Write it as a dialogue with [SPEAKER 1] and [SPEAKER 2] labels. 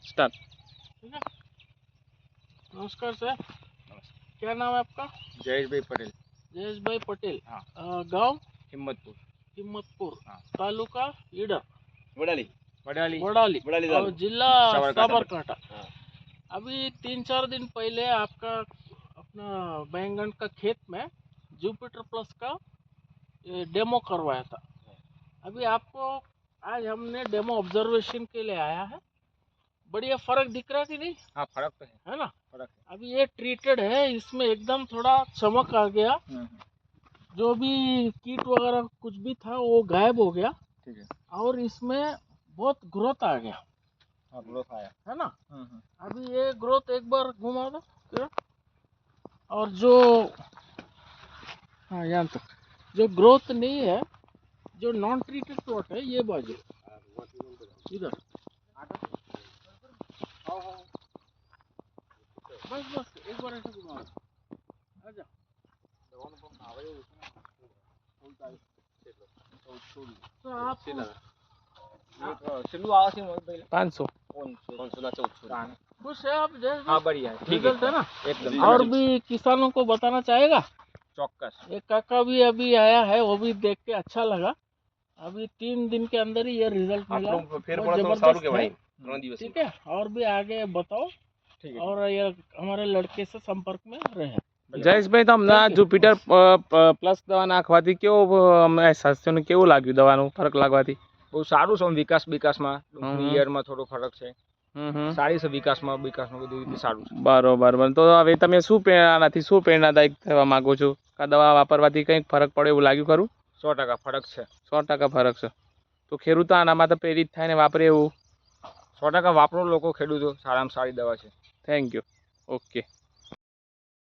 [SPEAKER 1] Start.
[SPEAKER 2] ठीक है। नमस्कार सर, क्या नाम है आपका?
[SPEAKER 3] जयेश भाई पटेल।
[SPEAKER 2] जयेश भाई पटेल।
[SPEAKER 3] हाँ।
[SPEAKER 2] गांव
[SPEAKER 3] हिम्मतपुर।
[SPEAKER 2] हिम्मतपुर।
[SPEAKER 3] हाँ।
[SPEAKER 2] तालुका ईडर,
[SPEAKER 3] वडाली
[SPEAKER 2] वडाली
[SPEAKER 3] वडाली
[SPEAKER 2] और जिला
[SPEAKER 3] साबरकांठा।
[SPEAKER 2] साबरकांठा।
[SPEAKER 3] हाँ।
[SPEAKER 2] अभी 3-4 दिन पहले आपका अपना बैंगन का खेत में जुपिटर प्लस का डेमो करवाया था। अभी आपको आज हमने डेमो ऑब्जर्वेशन के लिए आया है। बढ़िया फर्क दिख रहा कि नहीं?
[SPEAKER 3] हाँ, फर्क तो है
[SPEAKER 2] ना?
[SPEAKER 3] फर्क है।
[SPEAKER 2] अभी ये ट्रीटेड है, इसमें एकदम थोड़ा चमक आ गया। जो भी कीट वगैरह कुछ भी था वो गायब हो गया।
[SPEAKER 3] ठीक है।
[SPEAKER 2] और इसमें बहुत ग्रोथ आ गया।
[SPEAKER 3] हाँ, ग्रोथ आया
[SPEAKER 2] है ना?
[SPEAKER 3] हम्म।
[SPEAKER 2] अभी ये ग्रोथ एक बार घुमा दो किरण। और जो हाँ यहाँ तक जो ग्रोथ नहीं है, जो नॉन ट्रीटेड प्लॉट है, ये बाजू इधर बस बस एक बार ऐसे घुमा दो। आजा। तो आप
[SPEAKER 3] चलो आवाज से
[SPEAKER 1] 500।
[SPEAKER 3] कौन सुना 1400।
[SPEAKER 2] खुश है आप जैसे?
[SPEAKER 3] हाँ, बढ़िया है, ठीक
[SPEAKER 2] रिजल्ट है ना?
[SPEAKER 3] एकदम।
[SPEAKER 2] और भी किसानों को बताना चाहेगा?
[SPEAKER 3] चौक्कस।
[SPEAKER 2] एक काका भी अभी आया है, वो भी देख के अच्छा लगा। अभी 3 दिन के अंदर ही ये रिजल्ट मिला। बहुत जबरदस्त है। ठीक है, और भी आगे बताओ।
[SPEAKER 3] ठीक है।
[SPEAKER 2] और ये हमारे लड़के से संपर्क में रहे।
[SPEAKER 1] જયેશભાઈ, તમને આ જુપિટર પ્લસ દવા નાખવાથી કેવો અહેસાસ થયો ને કેવું લાગ્યું દવાનું ફરક લાગવાથી?
[SPEAKER 3] બહુ સારું છે. વિકાસમાં ઈયરમાં થોડો ફરક છે. સારી છે વિકાસમાં બધી રીતે સારું છે.
[SPEAKER 1] બરોબર. તો હવે તમે શું આનાથી શું પ્રેરણાદાયક થવા માંગો છો? આ દવા વાપરવાથી કંઈક ફરક પડે એવું લાગ્યું ખરું?
[SPEAKER 3] 100% ફરક છે.
[SPEAKER 1] 100% ફરક છે. તો ખેડૂતો આનામાં તો પ્રેરિત થાય ને વાપરે એવું?
[SPEAKER 3] 100% વાપરો લોકો, ખેડૂતો. સારામાં સારી દવા છે.
[SPEAKER 1] Thank you. ઓકે.